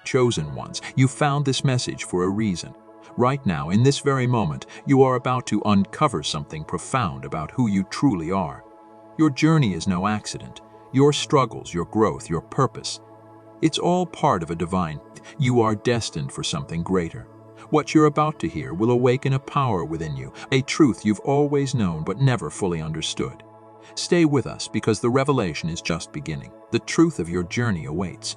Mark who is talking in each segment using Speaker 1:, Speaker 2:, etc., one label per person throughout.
Speaker 1: chosen ones, you found this message for a reason. Right now, in this very moment, you are about to uncover something profound about who you truly are. Your journey is no accident. Your struggles, your growth, your purpose. It's all part of a divine. You are destined for something greater. What you're about to hear will awaken a power within you, a truth you've always known but never fully understood. Stay with us because the revelation is just beginning. The truth of your journey awaits.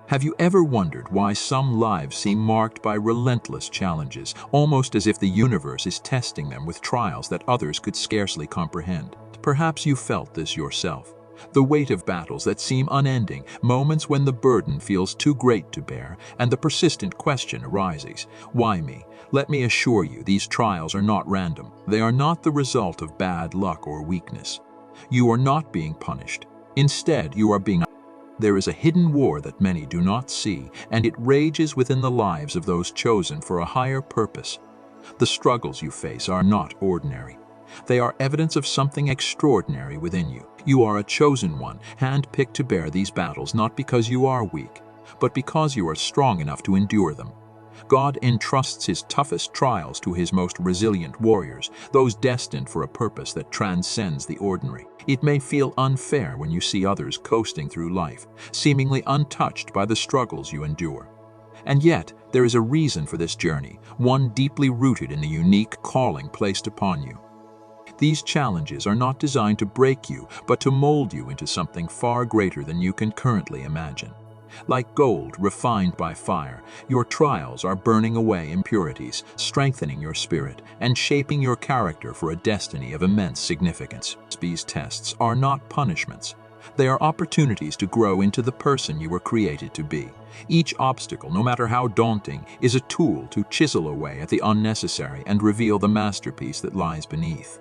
Speaker 1: Have you ever wondered why some lives seem marked by relentless challenges, almost as if the universe is testing them with trials that others could scarcely comprehend? Perhaps you felt this yourself. The weight of battles that seem unending, moments when the burden feels too great to bear, and the persistent question arises, why me? Let me assure you, these trials are not random. They are not the result of bad luck or weakness. You are not being punished. Instead, you are being. There is a hidden war that many do not see, and it rages within the lives of those chosen for a higher purpose. The struggles you face are not ordinary. They are evidence of something extraordinary within you. You are a chosen one, handpicked to bear these battles not because you are weak, but because you are strong enough to endure them. God entrusts his toughest trials to his most resilient warriors, those destined for a purpose that transcends the ordinary. It may feel unfair when you see others coasting through life, seemingly untouched by the struggles you endure. And yet, there is a reason for this journey, one deeply rooted in the unique calling placed upon you. These challenges are not designed to break you, but to mold you into something far greater than you can currently imagine. Like gold refined by fire, your trials are burning away impurities, strengthening your spirit, and shaping your character for a destiny of immense significance. These tests are not punishments. They are opportunities to grow into the person you were created to be. Each obstacle, no matter how daunting, is a tool to chisel away at the unnecessary and reveal the masterpiece that lies beneath.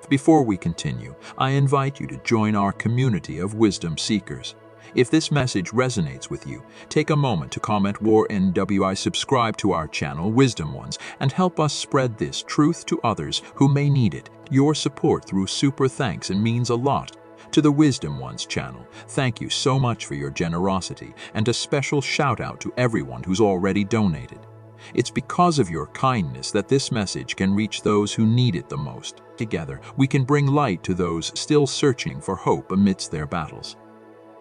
Speaker 1: Before we continue, I invite you to join our community of wisdom seekers. If this message resonates with you, take a moment to comment "War NWI," subscribe to our channel, Wisdom Ones, and help us spread this truth to others who may need it. Your support through super thanks and means a lot. To the Wisdom Ones channel, thank you so much for your generosity, and a special shout out to everyone who's already donated. It's because of your kindness that this message can reach those who need it the most. Together, we can bring light to those still searching for hope amidst their battles.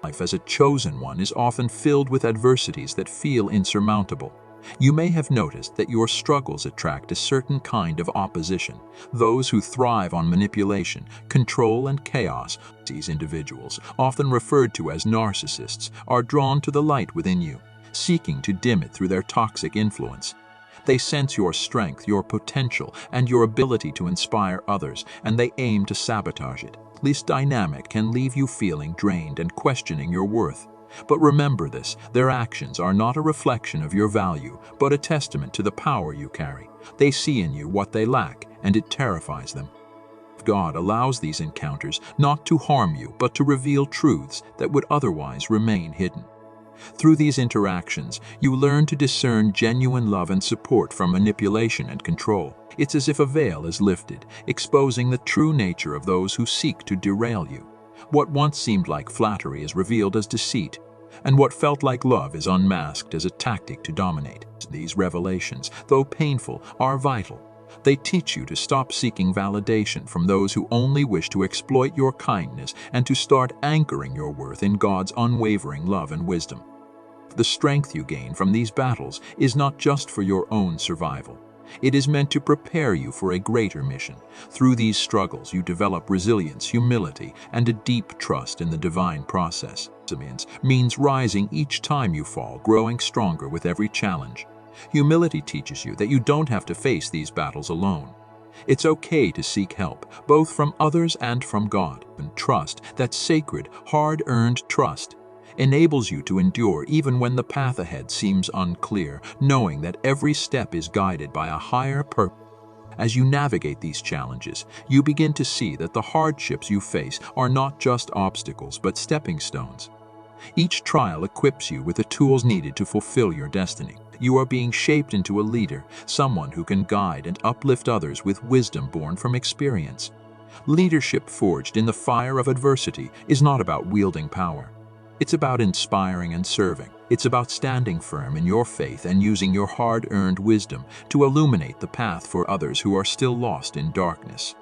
Speaker 1: Life as a chosen one is often filled with adversities that feel insurmountable. You may have noticed that your struggles attract a certain kind of opposition, those who thrive on manipulation, control, and chaos. These individuals, often referred to as narcissists, are drawn to the light within you, seeking to dim it through their toxic influence. They sense your strength, your potential, and your ability to inspire others, and they aim to sabotage it. This dynamic can leave you feeling drained and questioning your worth. But remember this, their actions are not a reflection of your value, but a testament to the power you carry. They see in you what they lack, and it terrifies them. God allows these encounters not to harm you, but to reveal truths that would otherwise remain hidden. Through these interactions, you learn to discern genuine love and support from manipulation and control. It's as if a veil is lifted, exposing the true nature of those who seek to derail you. What once seemed like flattery is revealed as deceit, and what felt like love is unmasked as a tactic to dominate. These revelations, though painful, are vital. They teach you to stop seeking validation from those who only wish to exploit your kindness and to start anchoring your worth in God's unwavering love and wisdom. The strength you gain from these battles is not just for your own survival. It is meant to prepare you for a greater mission. Through these struggles, you develop resilience, humility, and a deep trust in the divine process. Resilience means rising each time you fall, growing stronger with every challenge. Humility teaches you that you don't have to face these battles alone. It's okay to seek help, both from others and from God. And trust, that sacred, hard-earned trust, enables you to endure even when the path ahead seems unclear, knowing that every step is guided by a higher purpose. As you navigate these challenges, you begin to see that the hardships you face are not just obstacles, but stepping stones. Each trial equips you with the tools needed to fulfill your destiny. You are being shaped into a leader, someone who can guide and uplift others with wisdom born from experience. Leadership forged in the fire of adversity is not about wielding power. It's about inspiring and serving. It's about standing firm in your faith and using your hard-earned wisdom to illuminate the path for others who are still lost in darkness.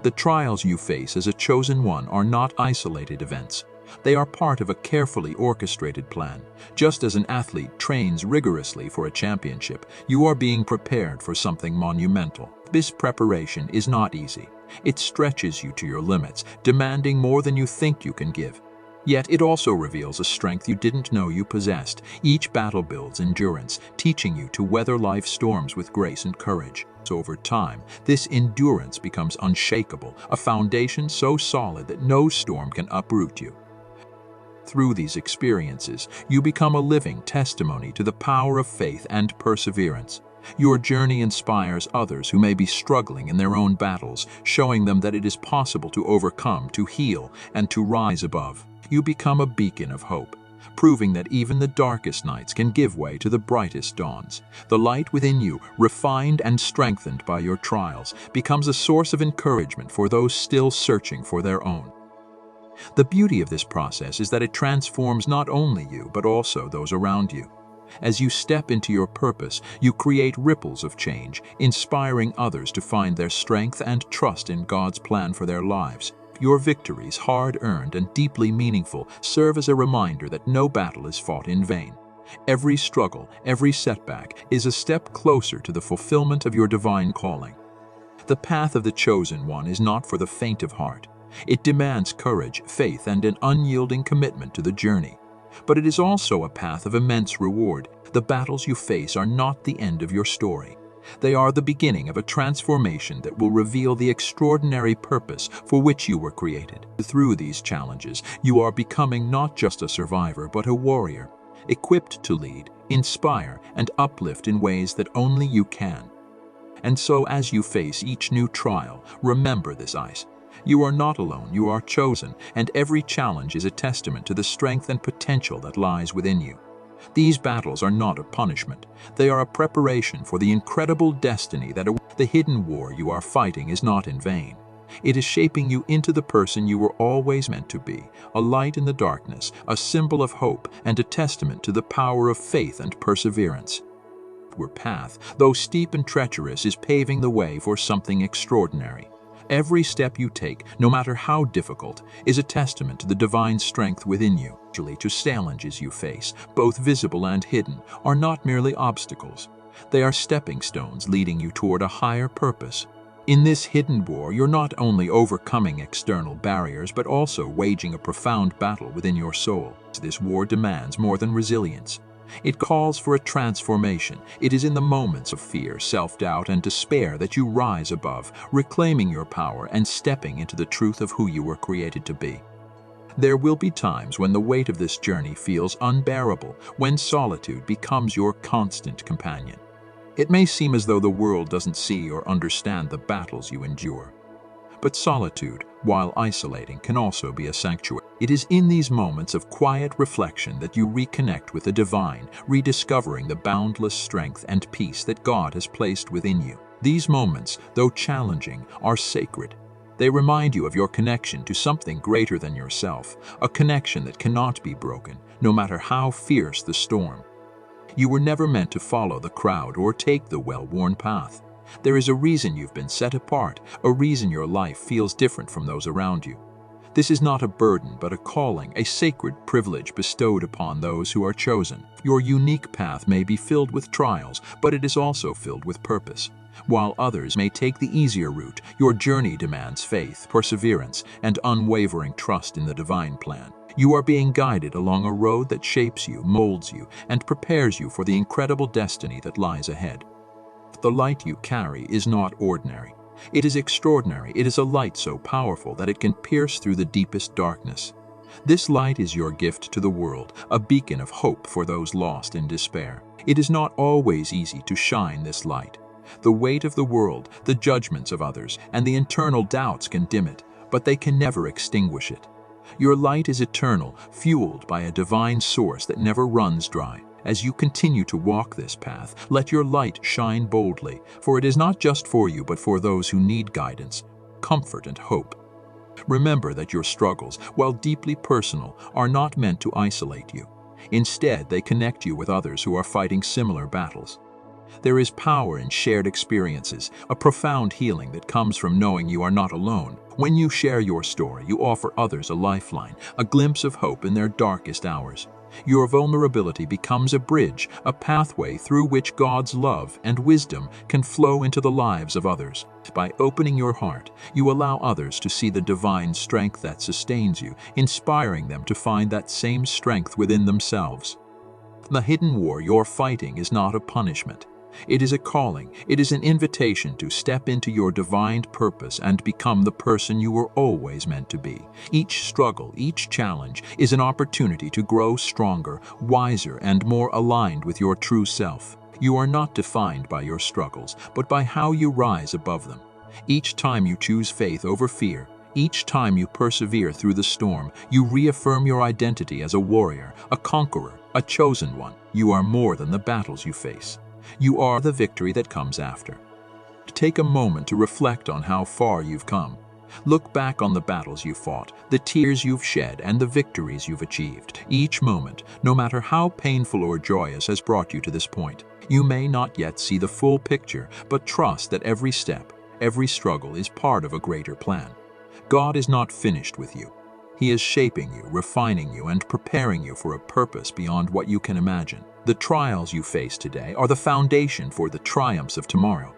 Speaker 1: The trials you face as a chosen one are not isolated events. They are part of a carefully orchestrated plan. Just as an athlete trains rigorously for a championship, you are being prepared for something monumental. This preparation is not easy. It stretches you to your limits, demanding more than you think you can give. Yet it also reveals a strength you didn't know you possessed. Each battle builds endurance, teaching you to weather life's storms with grace and courage. Over time, this endurance becomes unshakable, a foundation so solid that no storm can uproot you. Through these experiences, you become a living testimony to the power of faith and perseverance. Your journey inspires others who may be struggling in their own battles, showing them that it is possible to overcome, to heal, and to rise above. You become a beacon of hope, proving that even the darkest nights can give way to the brightest dawns. The light within you, refined and strengthened by your trials, becomes a source of encouragement for those still searching for their own. The beauty of this process is that it transforms not only you, but also those around you. As you step into your purpose, you create ripples of change, inspiring others to find their strength and trust in God's plan for their lives. Your victories, hard-earned and deeply meaningful, serve as a reminder that no battle is fought in vain. Every struggle, every setback, is a step closer to the fulfillment of your divine calling. The path of the chosen one is not for the faint of heart. It demands courage, faith, and an unyielding commitment to the journey. But it is also a path of immense reward. The battles you face are not the end of your story. They are the beginning of a transformation that will reveal the extraordinary purpose for which you were created. Through these challenges, you are becoming not just a survivor, but a warrior, equipped to lead, inspire, and uplift in ways that only you can. And so, as you face each new trial, remember this, Ice. You are not alone, you are chosen, and every challenge is a testament to the strength and potential that lies within you. These battles are not a punishment. They are a preparation for the incredible destiny that the hidden war you are fighting is not in vain. It is shaping you into the person you were always meant to be, a light in the darkness, a symbol of hope, and a testament to the power of faith and perseverance. Your path, though steep and treacherous, is paving the way for something extraordinary. Every step you take, no matter how difficult, is a testament to the divine strength within you. To challenges you face, both visible and hidden, are not merely obstacles. They are stepping stones leading you toward a higher purpose. In this hidden war, you're not only overcoming external barriers, but also waging a profound battle within your soul. This war demands more than resilience. It calls for a transformation. It is in the moments of fear, self-doubt, and despair that you rise above, reclaiming your power and stepping into the truth of who you were created to be. There will be times when the weight of this journey feels unbearable, when solitude becomes your constant companion. It may seem as though the world doesn't see or understand the battles you endure. But solitude, while isolating, can also be a sanctuary. It is in these moments of quiet reflection that you reconnect with the divine, rediscovering the boundless strength and peace that God has placed within you. These moments, though challenging, are sacred. They remind you of your connection to something greater than yourself, a connection that cannot be broken, no matter how fierce the storm. You were never meant to follow the crowd or take the well-worn path. There is a reason you've been set apart, a reason your life feels different from those around you. This is not a burden, but a calling, a sacred privilege bestowed upon those who are chosen. Your unique path may be filled with trials, but it is also filled with purpose. While others may take the easier route, your journey demands faith, perseverance, and unwavering trust in the divine plan. You are being guided along a road that shapes you, molds you, and prepares you for the incredible destiny that lies ahead. The light you carry is not ordinary. It is extraordinary. It is a light so powerful that it can pierce through the deepest darkness. This light is your gift to the world, a beacon of hope for those lost in despair. It is not always easy to shine this light. The weight of the world, the judgments of others, and the internal doubts can dim it, but they can never extinguish it. Your light is eternal, fueled by a divine source that never runs dry. As you continue to walk this path, let your light shine boldly, for it is not just for you, but for those who need guidance, comfort, and hope. Remember that your struggles, while deeply personal, are not meant to isolate you. Instead, they connect you with others who are fighting similar battles. There is power in shared experiences, a profound healing that comes from knowing you are not alone. When you share your story, you offer others a lifeline, a glimpse of hope in their darkest hours. Your vulnerability becomes a bridge, a pathway through which God's love and wisdom can flow into the lives of others. By opening your heart, you allow others to see the divine strength that sustains you, inspiring them to find that same strength within themselves. The hidden war you're fighting is not a punishment. It is a calling. It is an invitation to step into your divine purpose and become the person you were always meant to be. Each struggle, each challenge is an opportunity to grow stronger, wiser, and more aligned with your true self. You are not defined by your struggles, but by how you rise above them. Each time you choose faith over fear, each time you persevere through the storm, you reaffirm your identity as a warrior, a conqueror, a chosen one. You are more than the battles you face. You are the victory that comes after. Take a moment to reflect on how far you've come. Look back on the battles you fought, the tears you've shed, and the victories you've achieved. Each moment, no matter how painful or joyous, has brought you to this point. You may not yet see the full picture, but trust that every step, every struggle is part of a greater plan. God is not finished with you. He is shaping you, refining you, and preparing you for a purpose beyond what you can imagine. The trials you face today are the foundation for the triumphs of tomorrow.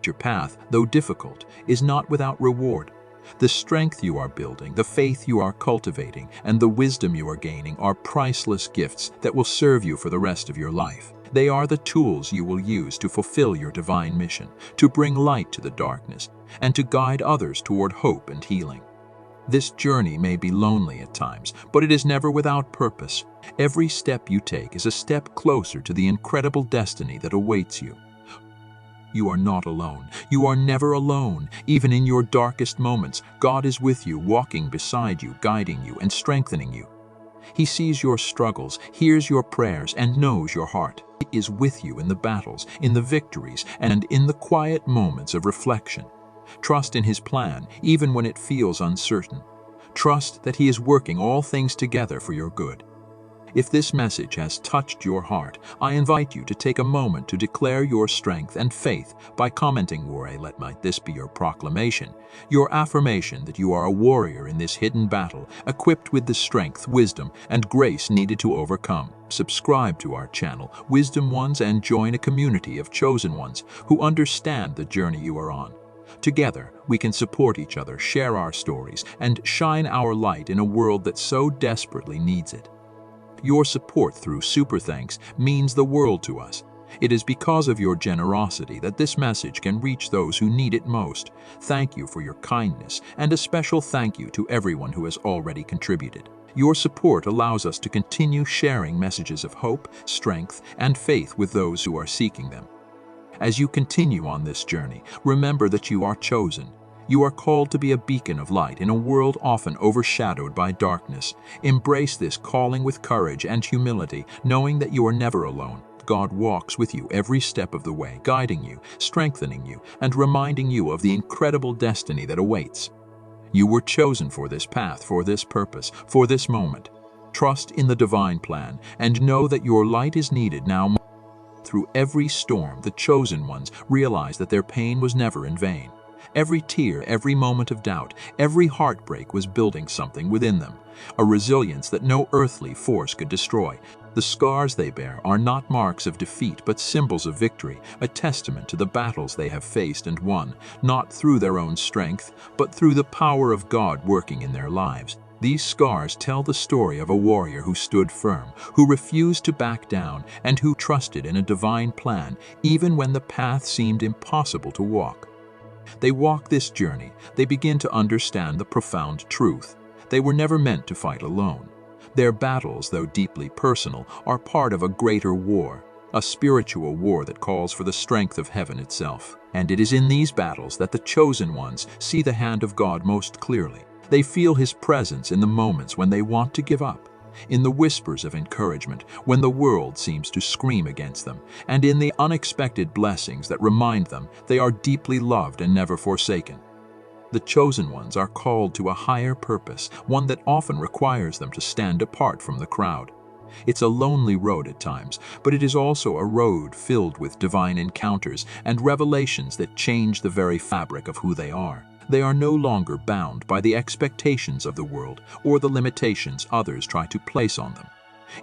Speaker 1: Your path, though difficult, is not without reward. The strength you are building, the faith you are cultivating, and the wisdom you are gaining are priceless gifts that will serve you for the rest of your life. They are the tools you will use to fulfill your divine mission, to bring light to the darkness, and to guide others toward hope and healing. This journey may be lonely at times, but it is never without purpose. Every step you take is a step closer to the incredible destiny that awaits you. You are not alone. You are never alone. Even in your darkest moments, God is with you, walking beside you, guiding you, and strengthening you. He sees your struggles, hears your prayers, and knows your heart. He is with you in the battles, in the victories, and in the quiet moments of reflection. Trust in His plan, even when it feels uncertain. Trust that He is working all things together for your good. If this message has touched your heart, I invite you to take a moment to declare your strength and faith by commenting, let this be your proclamation, your affirmation that you are a warrior in this hidden battle, equipped with the strength, wisdom, and grace needed to overcome. Subscribe to our channel, Wisdom Ones, and join a community of chosen ones who understand the journey you are on. Together, we can support each other, share our stories, and shine our light in a world that so desperately needs it. Your support through Super Thanks means the world to us. It is because of your generosity that this message can reach those who need it most. Thank you for your kindness, and a special thank you to everyone who has already contributed. Your support allows us to continue sharing messages of hope, strength, and faith with those who are seeking them. As you continue on this journey, remember that you are chosen. You are called to be a beacon of light in a world often overshadowed by darkness. Embrace this calling with courage and humility, knowing that you are never alone. God walks with you every step of the way, guiding you, strengthening you, and reminding you of the incredible destiny that awaits. You were chosen for this path, for this purpose, for this moment. Trust in the divine plan, and know that your light is needed now. Through every storm, the chosen ones realized that their pain was never in vain. Every tear, every moment of doubt, every heartbreak was building something within them, a resilience that no earthly force could destroy. The scars they bear are not marks of defeat, but symbols of victory, a testament to the battles they have faced and won, not through their own strength, but through the power of God working in their lives. These scars tell the story of a warrior who stood firm, who refused to back down, and who trusted in a divine plan, even when the path seemed impossible to walk. They walk this journey, they begin to understand the profound truth. They were never meant to fight alone. Their battles, though deeply personal, are part of a greater war, a spiritual war that calls for the strength of heaven itself. And it is in these battles that the chosen ones see the hand of God most clearly. They feel His presence in the moments when they want to give up, in the whispers of encouragement when the world seems to scream against them, and in the unexpected blessings that remind them they are deeply loved and never forsaken. The chosen ones are called to a higher purpose, one that often requires them to stand apart from the crowd. It's a lonely road at times, but it is also a road filled with divine encounters and revelations that change the very fabric of who they are. They are no longer bound by the expectations of the world or the limitations others try to place on them.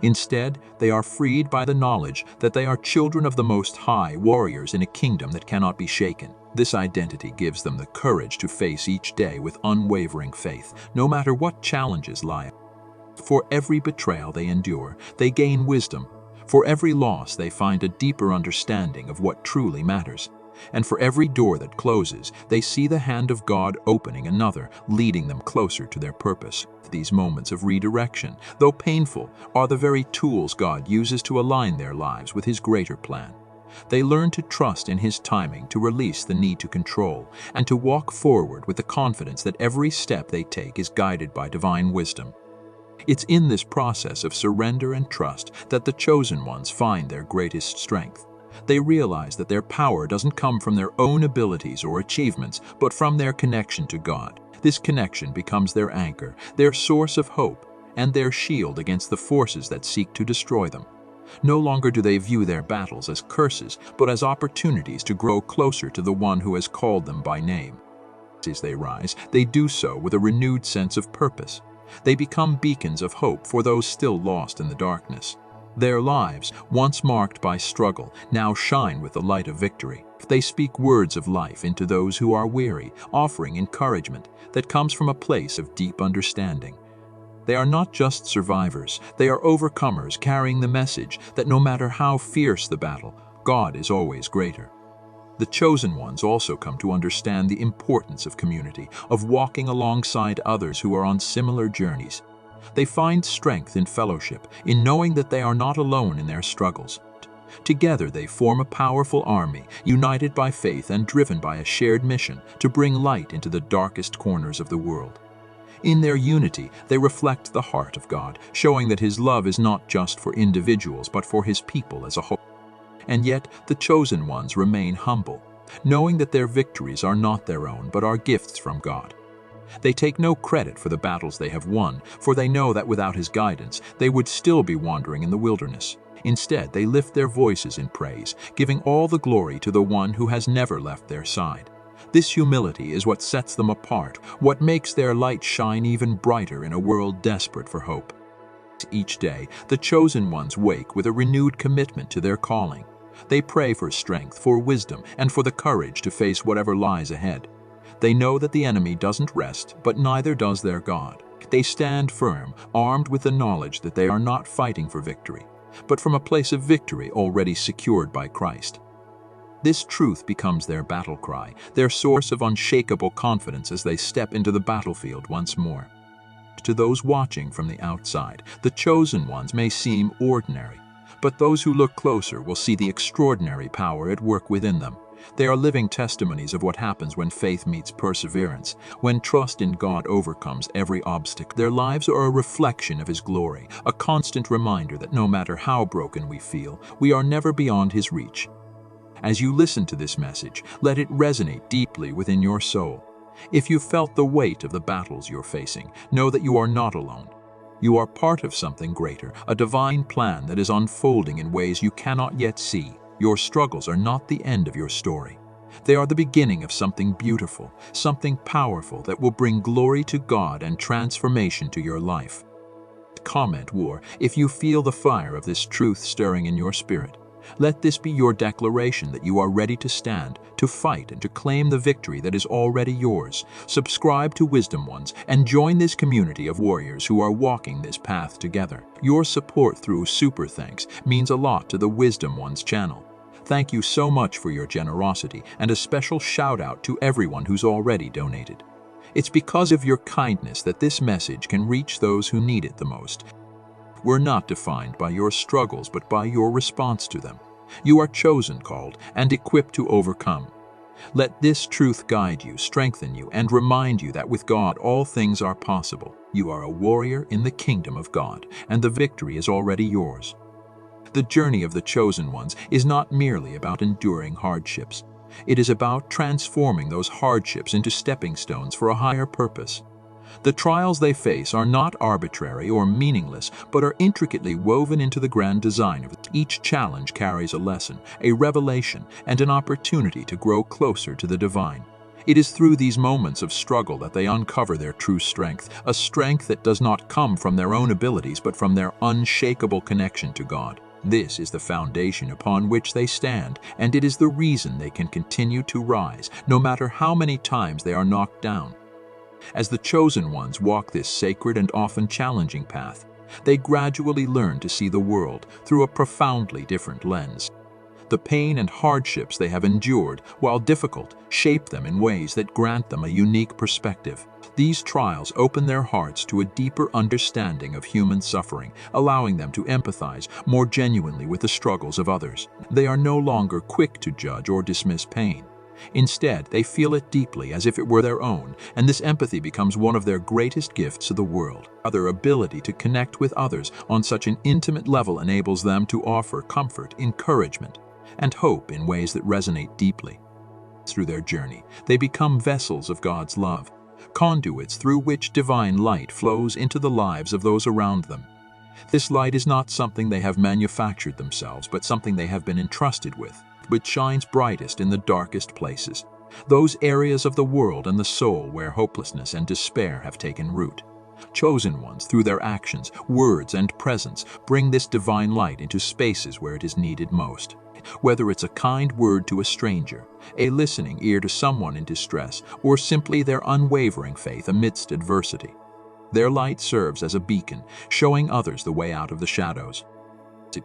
Speaker 1: Instead, they are freed by the knowledge that they are children of the Most High, warriors in a kingdom that cannot be shaken. This identity gives them the courage to face each day with unwavering faith, no matter what challenges lie. For every betrayal they endure, they gain wisdom. For every loss, they find a deeper understanding of what truly matters. And for every door that closes, they see the hand of God opening another, leading them closer to their purpose. These moments of redirection, though painful, are the very tools God uses to align their lives with His greater plan. They learn to trust in His timing, to release the need to control, and to walk forward with the confidence that every step they take is guided by divine wisdom. It's in this process of surrender and trust that the chosen ones find their greatest strength. They realize that their power doesn't come from their own abilities or achievements, but from their connection to God. This connection becomes their anchor, their source of hope, and their shield against the forces that seek to destroy them. No longer do they view their battles as curses, but as opportunities to grow closer to the one who has called them by name. As they rise, they do so with a renewed sense of purpose. They become beacons of hope for those still lost in the darkness. Their lives, once marked by struggle, now shine with the light of victory. They speak words of life into those who are weary, offering encouragement that comes from a place of deep understanding. They are not just survivors, they are overcomers carrying the message that no matter how fierce the battle, God is always greater. The chosen ones also come to understand the importance of community, of walking alongside others who are on similar journeys. They find strength in fellowship, in knowing that they are not alone in their struggles. Together they form a powerful army, united by faith and driven by a shared mission to bring light into the darkest corners of the world. In their unity, they reflect the heart of God, showing that His love is not just for individuals but for His people as a whole. And yet, the chosen ones remain humble, knowing that their victories are not their own but are gifts from God. They take no credit for the battles they have won, for they know that without His guidance, they would still be wandering in the wilderness. Instead, they lift their voices in praise, giving all the glory to the one who has never left their side. This humility is what sets them apart, what makes their light shine even brighter in a world desperate for hope. Each day, the chosen ones wake with a renewed commitment to their calling. They pray for strength, for wisdom, and for the courage to face whatever lies ahead. They know that the enemy doesn't rest, but neither does their God. They stand firm, armed with the knowledge that they are not fighting for victory, but from a place of victory already secured by Christ. This truth becomes their battle cry, their source of unshakable confidence as they step into the battlefield once more. To those watching from the outside, the chosen ones may seem ordinary, but those who look closer will see the extraordinary power at work within them. They are living testimonies of what happens when faith meets perseverance, when trust in God overcomes every obstacle. Their lives are a reflection of His glory, a constant reminder that no matter how broken we feel, we are never beyond His reach. As you listen to this message, let it resonate deeply within your soul. If you felt the weight of the battles you're facing, know that you are not alone. You are part of something greater, a divine plan that is unfolding in ways you cannot yet see. Your struggles are not the end of your story. They are the beginning of something beautiful, something powerful that will bring glory to God and transformation to your life. Comment war if you feel the fire of this truth stirring in your spirit. Let this be your declaration that you are ready to stand, to fight, and to claim the victory that is already yours. Subscribe to Wisdom Ones and join this community of warriors who are walking this path together. Your support through Super Thanks means a lot to the Wisdom Ones channel. Thank you so much for your generosity, and a special shout out to everyone who's already donated. It's because of your kindness that this message can reach those who need it the most. We're not defined by your struggles, but by your response to them. You are chosen, called, and equipped to overcome. Let this truth guide you, strengthen you, and remind you that with God all things are possible. You are a warrior in the kingdom of God, and the victory is already yours. The journey of the chosen ones is not merely about enduring hardships. It is about transforming those hardships into stepping stones for a higher purpose. The trials they face are not arbitrary or meaningless, but are intricately woven into the grand design of it. Each challenge carries a lesson, a revelation, and an opportunity to grow closer to the divine. It is through these moments of struggle that they uncover their true strength, a strength that does not come from their own abilities but from their unshakable connection to God. This is the foundation upon which they stand, and it is the reason they can continue to rise, no matter how many times they are knocked down. As the chosen ones walk this sacred and often challenging path, they gradually learn to see the world through a profoundly different lens. The pain and hardships they have endured, while difficult, shape them in ways that grant them a unique perspective. These trials open their hearts to a deeper understanding of human suffering, allowing them to empathize more genuinely with the struggles of others. They are no longer quick to judge or dismiss pain. Instead, they feel it deeply as if it were their own, and this empathy becomes one of their greatest gifts to the world. Their ability to connect with others on such an intimate level enables them to offer comfort, encouragement, and hope in ways that resonate deeply. Through their journey, they become vessels of God's love, conduits through which divine light flows into the lives of those around them. This light is not something they have manufactured themselves, but something they have been entrusted with, which shines brightest in the darkest places, those areas of the world and the soul where hopelessness and despair have taken root. Chosen ones, through their actions, words, and presence, bring this divine light into spaces where it is needed most. Whether it's a kind word to a stranger, a listening ear to someone in distress, or simply their unwavering faith amidst adversity, their light serves as a beacon, showing others the way out of the shadows.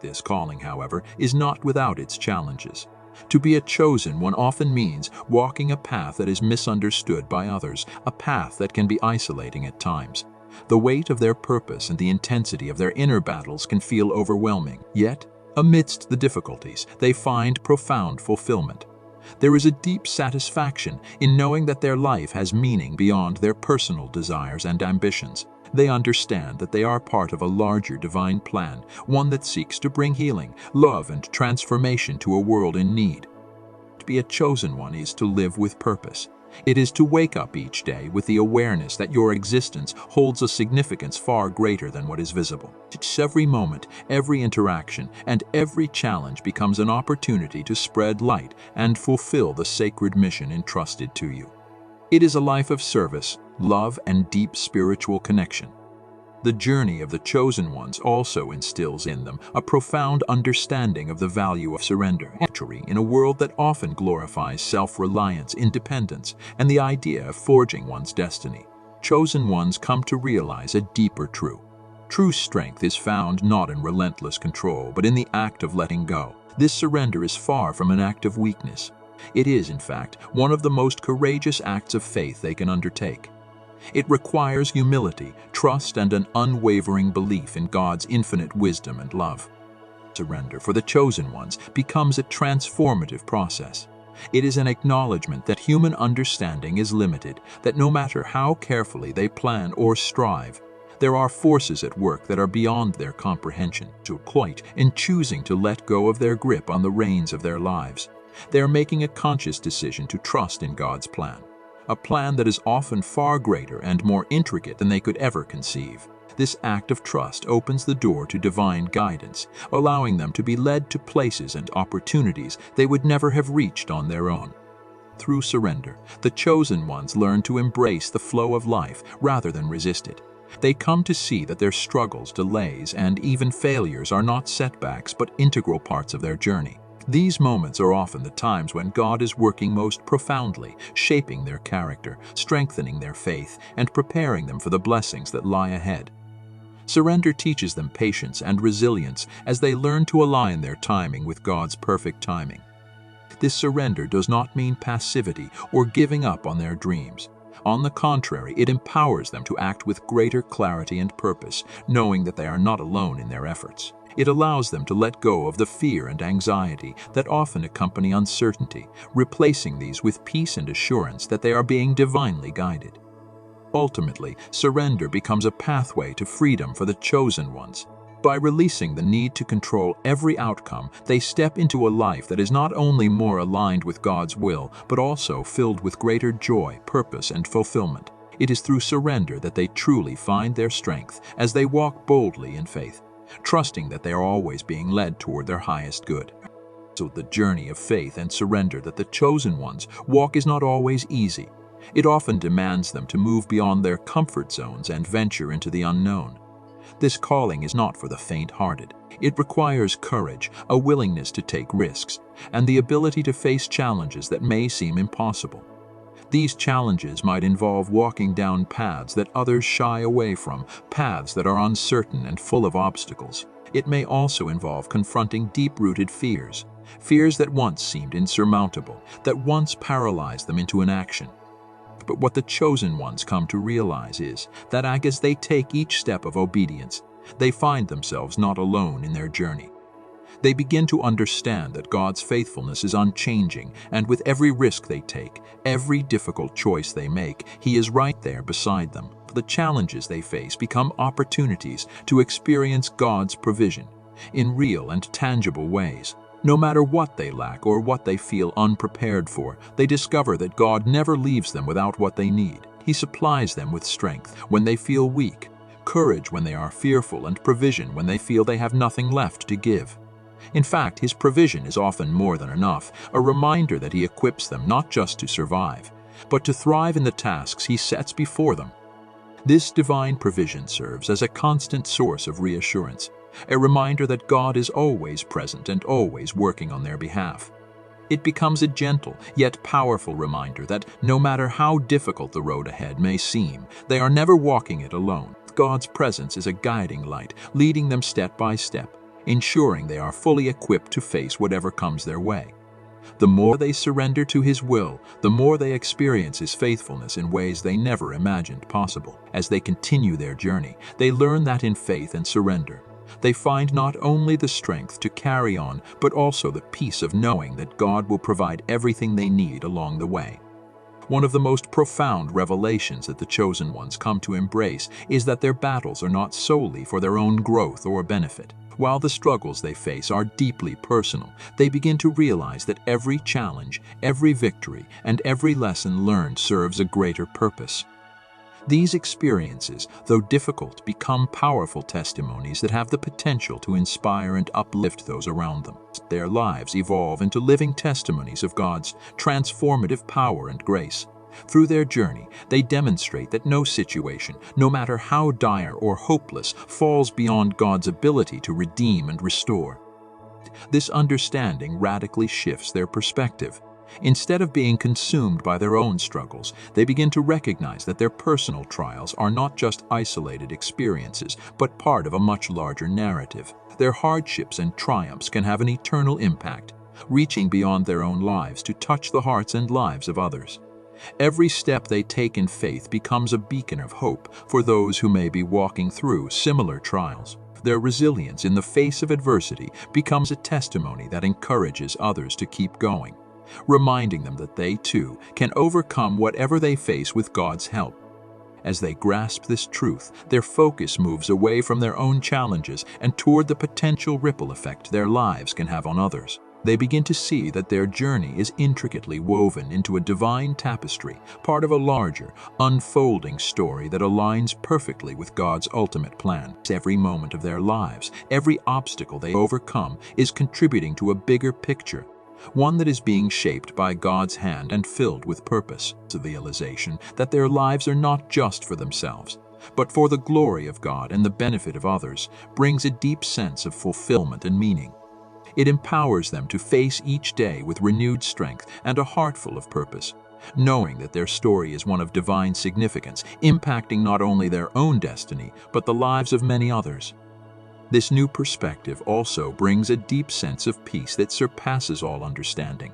Speaker 1: This calling, however, is not without its challenges. To be a chosen one often means walking a path that is misunderstood by others, a path that can be isolating at times. The weight of their purpose and the intensity of their inner battles can feel overwhelming. Yet, amidst the difficulties, they find profound fulfillment. There is a deep satisfaction in knowing that their life has meaning beyond their personal desires and ambitions. They understand that they are part of a larger divine plan, one that seeks to bring healing, love, and transformation to a world in need. To be a chosen one is to live with purpose. It is to wake up each day with the awareness that your existence holds a significance far greater than what is visible. Every moment, every interaction, and every challenge becomes an opportunity to spread light and fulfill the sacred mission entrusted to you. It is a life of service, love, and deep spiritual connection. The journey of the chosen ones also instills in them a profound understanding of the value of surrender. In a world that often glorifies self-reliance, independence, and the idea of forging one's destiny, chosen ones come to realize a deeper truth. True strength is found not in relentless control, but in the act of letting go. This surrender is far from an act of weakness. It is, in fact, one of the most courageous acts of faith they can undertake. It requires humility, trust, and an unwavering belief in God's infinite wisdom and love. Surrender for the chosen ones becomes a transformative process. It is an acknowledgement that human understanding is limited, that no matter how carefully they plan or strive, there are forces at work that are beyond their comprehension. In choosing to let go of their grip on the reins of their lives, they are making a conscious decision to trust in God's plan, a plan that is often far greater and more intricate than they could ever conceive. This act of trust opens the door to divine guidance, allowing them to be led to places and opportunities they would never have reached on their own. Through surrender, the chosen ones learn to embrace the flow of life rather than resist it. They come to see that their struggles, delays, and even failures are not setbacks but integral parts of their journey. These moments are often the times when God is working most profoundly, shaping their character, strengthening their faith, and preparing them for the blessings that lie ahead. Surrender teaches them patience and resilience as they learn to align their timing with God's perfect timing. This surrender does not mean passivity or giving up on their dreams. On the contrary, it empowers them to act with greater clarity and purpose, knowing that they are not alone in their efforts. It allows them to let go of the fear and anxiety that often accompany uncertainty, replacing these with peace and assurance that they are being divinely guided. Ultimately, surrender becomes a pathway to freedom for the chosen ones. By releasing the need to control every outcome, they step into a life that is not only more aligned with God's will, but also filled with greater joy, purpose, and fulfillment. It is through surrender that they truly find their strength as they walk boldly in faith, trusting that they are always being led toward their highest good. So the journey of faith and surrender that the chosen ones walk is not always easy. It often demands them to move beyond their comfort zones and venture into the unknown. This calling is not for the faint-hearted. It requires courage, a willingness to take risks, and the ability to face challenges that may seem impossible. These challenges might involve walking down paths that others shy away from, paths that are uncertain and full of obstacles. It may also involve confronting deep-rooted fears, fears that once seemed insurmountable, that once paralyzed them into inaction. But what the chosen ones come to realize is that as they take each step of obedience, they find themselves not alone in their journey. They begin to understand that God's faithfulness is unchanging, and with every risk they take, every difficult choice they make, He is right there beside them. The challenges they face become opportunities to experience God's provision in real and tangible ways. No matter what they lack or what they feel unprepared for, they discover that God never leaves them without what they need. He supplies them with strength when they feel weak, courage when they are fearful, and provision when they feel they have nothing left to give. In fact, His provision is often more than enough, a reminder that He equips them not just to survive, but to thrive in the tasks He sets before them. This divine provision serves as a constant source of reassurance, a reminder that God is always present and always working on their behalf. It becomes a gentle yet powerful reminder that no matter how difficult the road ahead may seem, they are never walking it alone. God's presence is a guiding light, leading them step by step, ensuring they are fully equipped to face whatever comes their way. The more they surrender to His will, the more they experience His faithfulness in ways they never imagined possible. As they continue their journey, they learn that in faith and surrender, they find not only the strength to carry on, but also the peace of knowing that God will provide everything they need along the way. One of the most profound revelations that the chosen ones come to embrace is that their battles are not solely for their own growth or benefit. While the struggles they face are deeply personal, they begin to realize that every challenge, every victory, and every lesson learned serves a greater purpose. These experiences, though difficult, become powerful testimonies that have the potential to inspire and uplift those around them. Their lives evolve into living testimonies of God's transformative power and grace. Through their journey, they demonstrate that no situation, no matter how dire or hopeless, falls beyond God's ability to redeem and restore. This understanding radically shifts their perspective. Instead of being consumed by their own struggles, they begin to recognize that their personal trials are not just isolated experiences, but part of a much larger narrative. Their hardships and triumphs can have an eternal impact, reaching beyond their own lives to touch the hearts and lives of others. Every step they take in faith becomes a beacon of hope for those who may be walking through similar trials. Their resilience in the face of adversity becomes a testimony that encourages others to keep going, reminding them that they too can overcome whatever they face with God's help. As they grasp this truth, their focus moves away from their own challenges and toward the potential ripple effect their lives can have on others. They begin to see that their journey is intricately woven into a divine tapestry, part of a larger, unfolding story that aligns perfectly with God's ultimate plan. Every moment of their lives, every obstacle they overcome, is contributing to a bigger picture, one that is being shaped by God's hand and filled with purpose. The realization that their lives are not just for themselves, but for the glory of God and the benefit of others, brings a deep sense of fulfillment and meaning. It empowers them to face each day with renewed strength and a heart full of purpose, knowing that their story is one of divine significance, impacting not only their own destiny, but the lives of many others. This new perspective also brings a deep sense of peace that surpasses all understanding.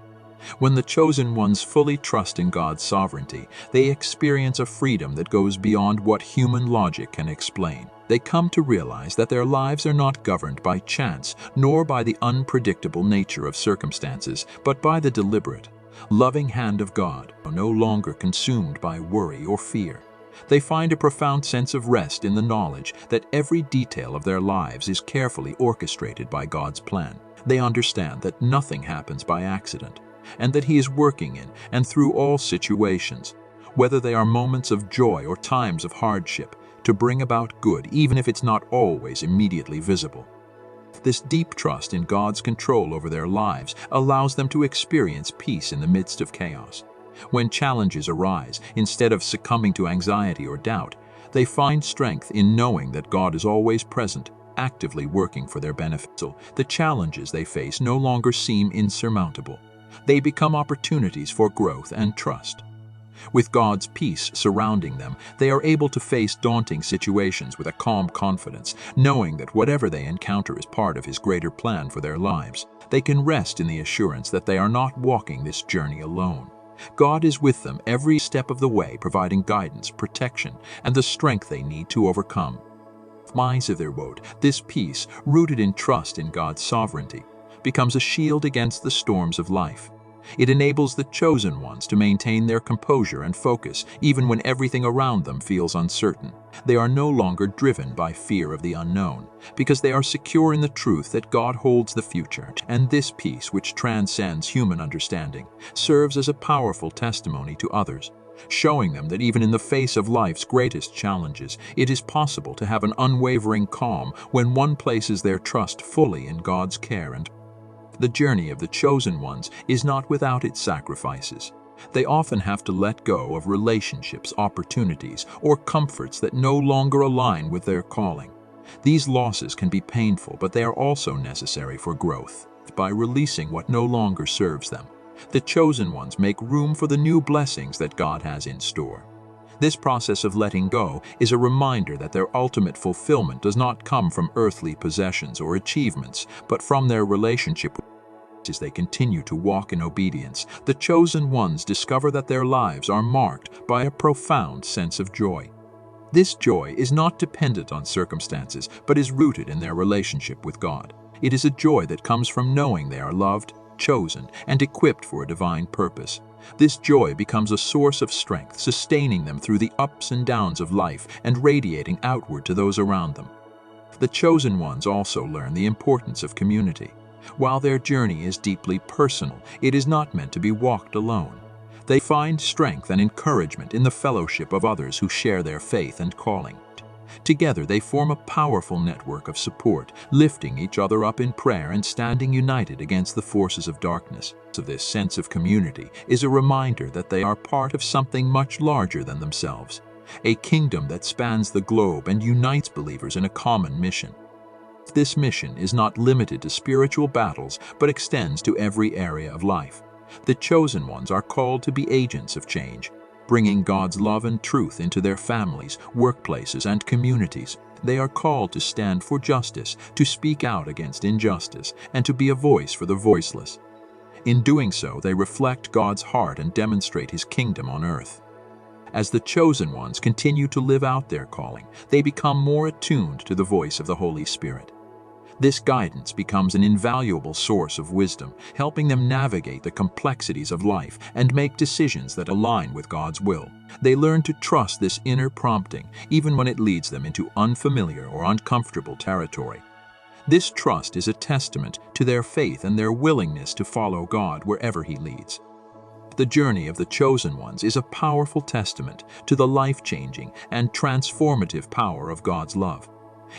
Speaker 1: When the chosen ones fully trust in God's sovereignty, they experience a freedom that goes beyond what human logic can explain. They come to realize that their lives are not governed by chance, nor by the unpredictable nature of circumstances, but by the deliberate, loving hand of God, no longer consumed by worry or fear. They find a profound sense of rest in the knowledge that every detail of their lives is carefully orchestrated by God's plan. They understand that nothing happens by accident, and that He is working in and through all situations, whether they are moments of joy or times of hardship, to bring about good, even if it's not always immediately visible. This deep trust in God's control over their lives allows them to experience peace in the midst of chaos. When challenges arise, instead of succumbing to anxiety or doubt, they find strength in knowing that God is always present, actively working for their benefit. So the challenges they face no longer seem insurmountable. They become opportunities for growth and trust. With God's peace surrounding them, they are able to face daunting situations with a calm confidence, knowing that whatever they encounter is part of His greater plan for their lives. They can rest in the assurance that they are not walking this journey alone. God is with them every step of the way, providing guidance, protection, and the strength they need to overcome. This peace, rooted in trust in God's sovereignty, becomes a shield against the storms of life. It enables the chosen ones to maintain their composure and focus even when everything around them feels uncertain. They are no longer driven by fear of the unknown, because they are secure in the truth that God holds the future. And this peace, which transcends human understanding, serves as a powerful testimony to others, showing them that even in the face of life's greatest challenges, it is possible to have an unwavering calm when one places their trust fully in God's care and the journey of the chosen ones is not without its sacrifices. They often have to let go of relationships, opportunities, or comforts that no longer align with their calling. These losses can be painful, but they are also necessary for growth. By releasing what no longer serves them, the chosen ones make room for the new blessings that God has in store. This process of letting go is a reminder that their ultimate fulfillment does not come from earthly possessions or achievements, but from their relationship with God. As they continue to walk in obedience, the chosen ones discover that their lives are marked by a profound sense of joy. This joy is not dependent on circumstances, but is rooted in their relationship with God. It is a joy that comes from knowing they are loved, chosen, and equipped for a divine purpose. This joy becomes a source of strength, sustaining them through the ups and downs of life and radiating outward to those around them. The chosen ones also learn the importance of community. While their journey is deeply personal, it is not meant to be walked alone. They find strength and encouragement in the fellowship of others who share their faith and calling. Together they form a powerful network of support, lifting each other up in prayer and standing united against the forces of darkness. So this sense of community is a reminder that they are part of something much larger than themselves, a kingdom that spans the globe and unites believers in a common mission. This mission is not limited to spiritual battles, but extends to every area of life. The chosen ones are called to be agents of change, bringing God's love and truth into their families, workplaces, and communities. They are called to stand for justice, to speak out against injustice, and to be a voice for the voiceless. In doing so, they reflect God's heart and demonstrate His kingdom on earth. As the chosen ones continue to live out their calling, they become more attuned to the voice of the Holy Spirit. This guidance becomes an invaluable source of wisdom, helping them navigate the complexities of life and make decisions that align with God's will. They learn to trust this inner prompting, even when it leads them into unfamiliar or uncomfortable territory. This trust is a testament to their faith and their willingness to follow God wherever He leads. The journey of the chosen ones is a powerful testament to the life-changing and transformative power of God's love.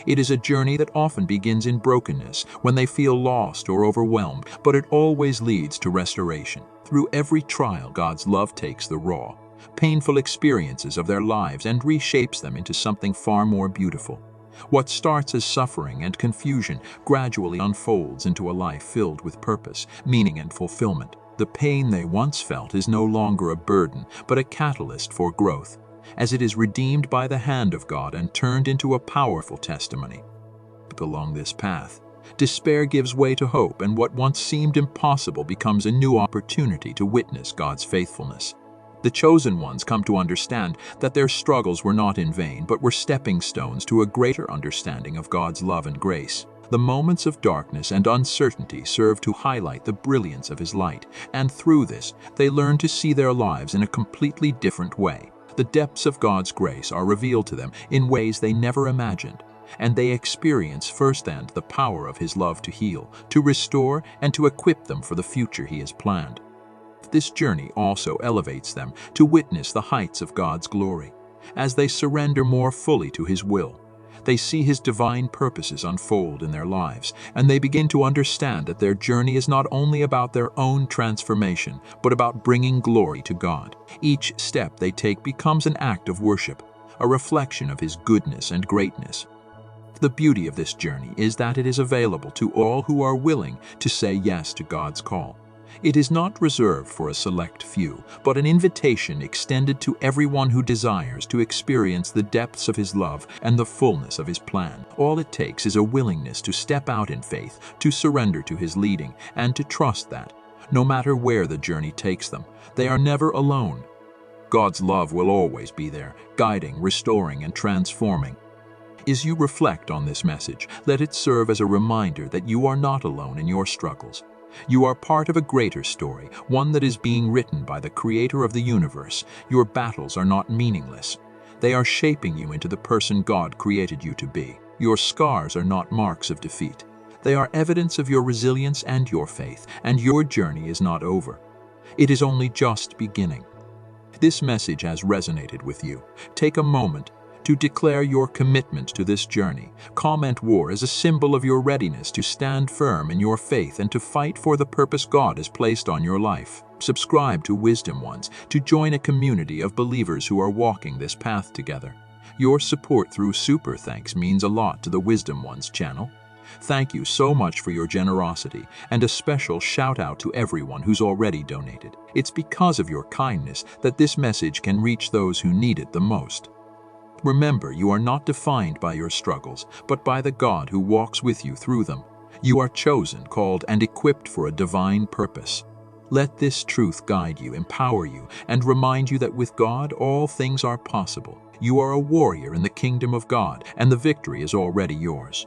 Speaker 1: It is a journey that often begins in brokenness, when they feel lost or overwhelmed, but it always leads to restoration. Through every trial, God's love takes the raw, painful experiences of their lives and reshapes them into something far more beautiful. What starts as suffering and confusion gradually unfolds into a life filled with purpose, meaning, and fulfillment. The pain they once felt is no longer a burden, but a catalyst for growth, as it is redeemed by the hand of God and turned into a powerful testimony. Along this path, despair gives way to hope, and what once seemed impossible becomes a new opportunity to witness God's faithfulness. The chosen ones come to understand that their struggles were not in vain, but were stepping stones to a greater understanding of God's love and grace. The moments of darkness and uncertainty serve to highlight the brilliance of His light, and through this, they learn to see their lives in a completely different way. The depths of God's grace are revealed to them in ways they never imagined, and they experience firsthand the power of His love to heal, to restore, and to equip them for the future He has planned. This journey also elevates them to witness the heights of God's glory. As they surrender more fully to His will, they see His divine purposes unfold in their lives, and they begin to understand that their journey is not only about their own transformation, but about bringing glory to God. Each step they take becomes an act of worship, a reflection of His goodness and greatness. The beauty of this journey is that it is available to all who are willing to say yes to God's call. It is not reserved for a select few, but an invitation extended to everyone who desires to experience the depths of His love and the fullness of His plan. All it takes is a willingness to step out in faith, to surrender to His leading, and to trust that, no matter where the journey takes them, they are never alone. God's love will always be there, guiding, restoring, and transforming. As you reflect on this message, let it serve as a reminder that you are not alone in your struggles. You are part of a greater story, one that is being written by the Creator of the universe. Your battles are not meaningless. They are shaping you into the person God created you to be. Your scars are not marks of defeat. They are evidence of your resilience and your faith, and your journey is not over. It is only just beginning. This message has resonated with you. Take a moment to declare your commitment to this journey. Comment war as a symbol of your readiness to stand firm in your faith and to fight for the purpose God has placed on your life. Subscribe to Wisdom Ones to join a community of believers who are walking this path together. Your support through Super Thanks means a lot to the Wisdom Ones channel. Thank you so much for your generosity, and a special shout out to everyone who's already donated. It's because of your kindness that this message can reach those who need it the most. Remember, you are not defined by your struggles, but by the God who walks with you through them. You are chosen, called, and equipped for a divine purpose. Let this truth guide you, empower you, and remind you that with God all things are possible. You are a warrior in the kingdom of God, and the victory is already yours.